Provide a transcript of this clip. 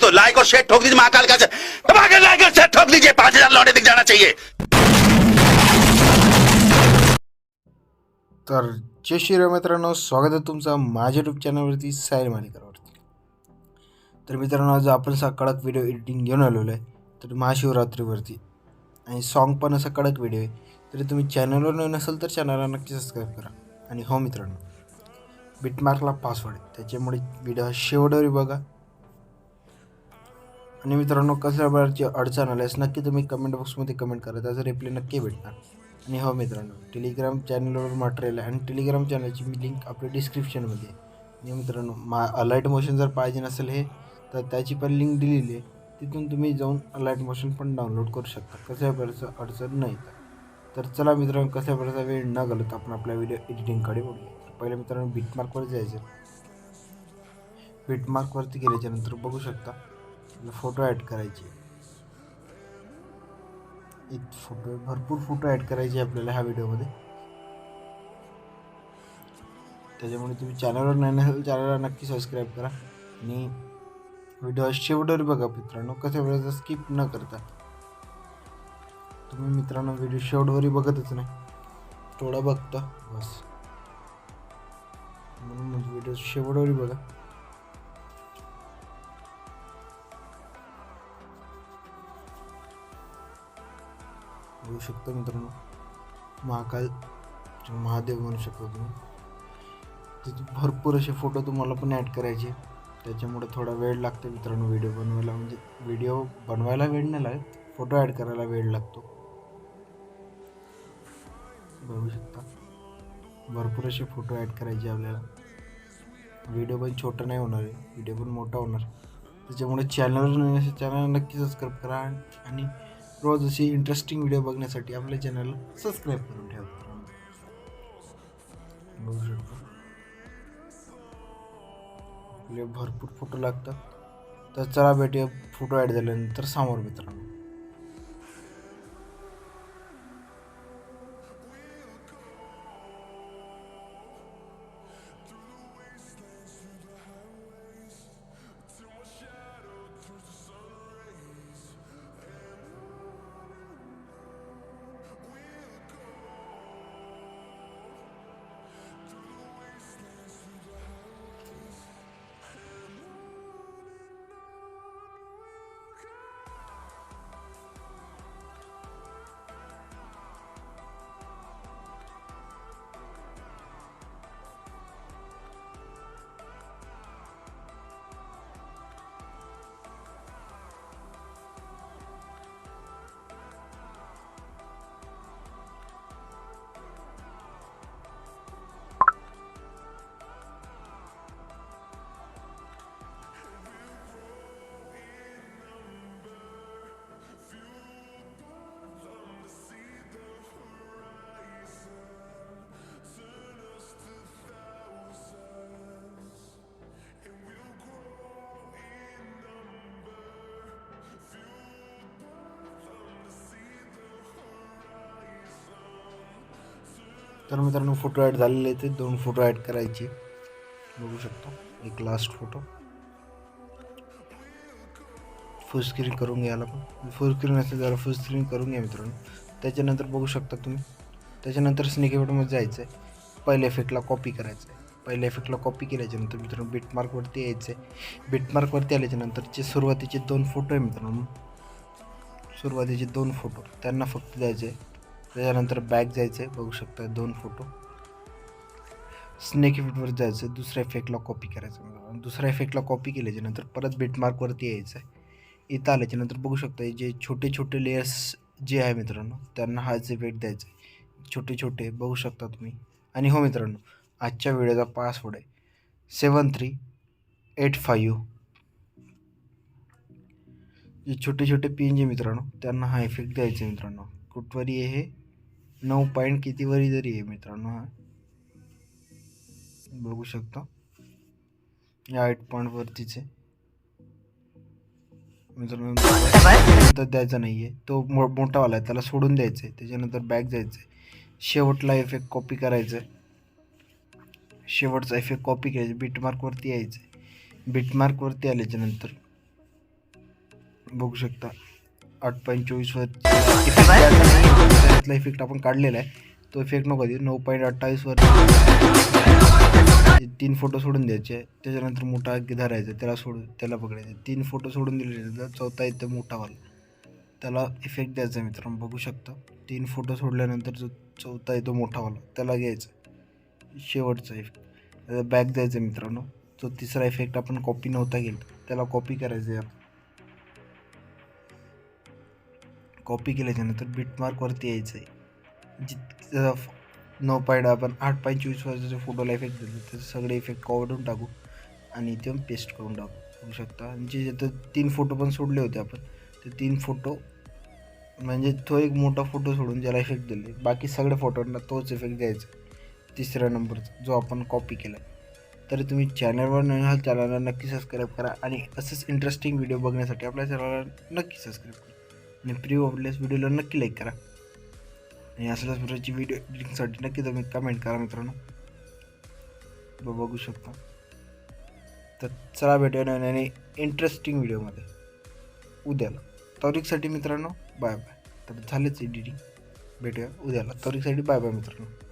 तो लाइक और शेयर ठोक दीजिए महाकाल का दबाकर लाइक और शेयर ठोक दीजिए 5000 लौटे दिख जाना चाहिए। तर जय श्रीराम मित्रांनो, स्वागत आहे तुमचं माझ्या यूट्यूब चॅनलवरती साहिल मालिकावरती। तर मित्रांनो, आज आपण असा कडक व्हिडिओ एडिटिंग घेऊन आलेलो आहे, तर महाशिवरात्रीवरती आणि सॉन्ग पण असा कडक व्हिडिओ आहे। तरी तुम्ही चॅनलवर नवीन असेल तर चॅनलला नक्की सबस्क्राईब करा। आणि हो मित्रांनो, बिटमार्कला पासवर्ड आहे, त्याच्यामुळे व्हिडिओ शेवटवर बघा। आणि मित्रांनो, कसल्या प्रकारची अडचण आल्यास नक्की तुम्ही कमेंट बॉक्समध्ये कमेंट करा, त्याचा रिप्लाय नक्की भेटणार। आणि हो मित्रांनो, टेलिग्राम चॅनलवर मटेरियल आहे आणि टेलिग्राम चॅनलची लिंक आपल्या डिस्क्रिप्शनमध्ये आहे। आणि मित्रांनो, अलाइट मोशन जर पाहिजे नसेल हे, तर त्याची पण लिंक दिलेली आहे, तिथून तुम्ही जाऊन अलाइट मोशन पण डाउनलोड करू शकता, कसल्या प्रकारचं अडचण नाही। तर चला मित्रांनो, कसल्या प्रकारचा वेळ न घालवता आपण आपल्या व्हिडिओ एडिटिंगकडे वळूया। पहिले मित्रांनो, बिटमार्कवर जायचं। बिटमार्कवरती गेल्याच्यानंतर बघू शकता फोटो ॲड करायचे। एक फोटो, भरपूर फोटो ॲड करायचे आपल्याला ह्या व्हिडिओमध्ये, त्याच्यामुळे तुम्ही चॅनलवर नाही नसेल चॅनलला नक्की सबस्क्राईब करा। आणि व्हिडिओ शेवटवर बघा मित्रांनो, कशा वेळेचा स्किप न करता। तुम्ही मित्रांनो व्हिडिओ शेवटवरही बघतच नाही, थोडा बघता बस, म्हणून व्हिडिओ शेवटवरही बघा। बघू शकता मित्रांनो, महादेव म्हणू शकता तुम्ही, तिथे भरपूर असे फोटो तुम्हाला पण ॲड करायचे, त्याच्यामुळे थोडा वेळ लागतो मित्रांनो व्हिडिओ बनवायला। म्हणजे व्हिडिओ बनवायला वेळ नाही लागत, फोटो ॲड करायला वेळ लागतो। बघू शकता भरपूर असे फोटो ॲड करायचे आपल्याला। व्हिडिओ पण छोटा नाही होणार आहे, व्हिडिओ पण मोठा होणार, त्याच्यामुळे चॅनल नक्की सबस्क्राईब करा। आणि रोज अशी इंटरेस्टिंग व्हिडिओ बघण्यासाठी आपल्या चॅनलला सबस्क्राईब करून ठेवा। बघू शकता आपले भरपूर फोटो लागतात, तर चला भेटूया फोटो ॲड झाल्यानंतर समोर मित्रांनो। तर मित्रांनो, फोटो ॲड झालेले आहेत, 2 फोटो ॲड करायचे। बघू शकता एक लास्ट फोटो, फुल स्क्रीन करून घ्यायला, पण फुल स्क्रीन असेल जरा फुल स्क्रीन करून घ्या मित्रांनो। त्याच्यानंतर बघू शकता तुम्ही, त्याच्यानंतर स्नेक इफेक्टमध्ये जायचं आहे, पहिल्या इफेक्टला कॉपी करायचं आहे। पहिल्या इफेक्टला कॉपी केल्याच्यानंतर मित्रांनो बिटमार्कवरती यायचं आहे। बिटमार्कवरती आल्याच्यानंतर सुरुवातीचे 2 फोटो आहे मित्रांनो, सुरुवातीचे 2 फोटो त्यांना फक्त द्यायचे आहे। त्याच्यानंतर बॅक जायचं आहे, बघू शकता 2 फोटो, स्नेक इफेक्टवर जायचं, दुसऱ्या इफेक्टला कॉपी करायचं। दुसऱ्या इफेक्टला कॉपी केल्याच्यानंतर परत बिटमार्कवरती यायचं आहे। इथं आल्याच्यानंतर बघू शकता जे छोटे छोटे लेयर्स जे आहे मित्रांनो, त्यांना हाच इफेक्ट द्यायचा आहे, छोटे छोटे बघू शकता तुम्ही। आणि हो मित्रांनो, आजच्या व्हिडिओचा पासवर्ड आहे 7385। जे छोटे छोटे पिन जे मित्रांनो, त्यांना हा इफेक्ट द्यायचा आहे मित्रांनो। कुठवरी आहे हे 9 पॉईंट कितीवरी जरी आहे मित्रांनो, हा बघू शकता या 8 पॉईंटवरतीच आहे मित्रांनो। तर द्यायचा नाही आहे, तो मोठावाला आहे, त्याला सोडून द्यायचं आहे। त्याच्यानंतर बॅक जायचं आहे, शेवटला इफेक्ट कॉपी करायचं आहे, शेवटचा इफेक्ट कॉपी करायचं, बिटमार्कवरती यायचं आहे। बिटमार्कवरती आल्याच्यानंतर बघू शकता 8.24 वर इफेक्ट आपण काढलेला आहे. तो इफेक्ट नको देऊ. 9.28 वर 3 फोटो सोडून द्यायचे. त्याच्यानंतर मोठा धरायचा, त्याला पकडायचं. 3 फोटो सोडून दिले, चौथा येतो मोठावाला, त्याला इफेक्ट द्यायचा मित्रांनो. बघू शकता 3 फोटो सोडल्यानंतर जो चौथा येतो मोठावाला त्याला घ्यायचा, शेवटचा इफेक्ट त्याला बॅक द्यायचा मित्रांनो. जो तिसरा इफेक्ट आपण कॉपी नव्हता केला त्याला कॉपी करायचं आहे. कॉपी केल्याच्यानंतर बिटमार्कवरती यायचं आहे. जितकं 9 आपण 8.24 वर्षाच्या फोटोला इफेक्ट दिले ते सगळे इफेक्ट काढून टाकू आणि इथे पेस्ट करून टाकू. बघू शकता. जे 3 फोटो पण सोडले होते आपण, ते 3 फोटो म्हणजे तो एक मोठा फोटो सोडून ज्याला इफेक्ट दिले, बाकी सगळ्या फोटोंना तोच इफेक्ट द्यायचा, तिसऱ्या नंबरचा जो आपण कॉपी केला. तर तुम्ही चॅनलवर नवीन चॅनलला नक्की सबस्क्राईब करा आणि असंच इंटरेस्टिंग व्हिडिओ बघण्यासाठी आपल्या चॅनलला नक्की सबस्क्राईब करा आणि प्रिव्ह्यू आपल्याच व्हिडिओला नक्की लाईक करा आणि असल्याच प्रकारची व्हिडिओ एडिटिंगसाठी नक्की तुम्ही कमेंट करा मित्रांनो. बघू शकता. तर चला भेटूया नवीन आणि इंटरेस्टिंग व्हिडिओमध्ये उद्याला. तवरीकसाठी मित्रांनो बाय बाय. तर झालेच एडिटिंग. भेटूया उद्याला. तवरीकसाठी बाय बाय मित्रांनो.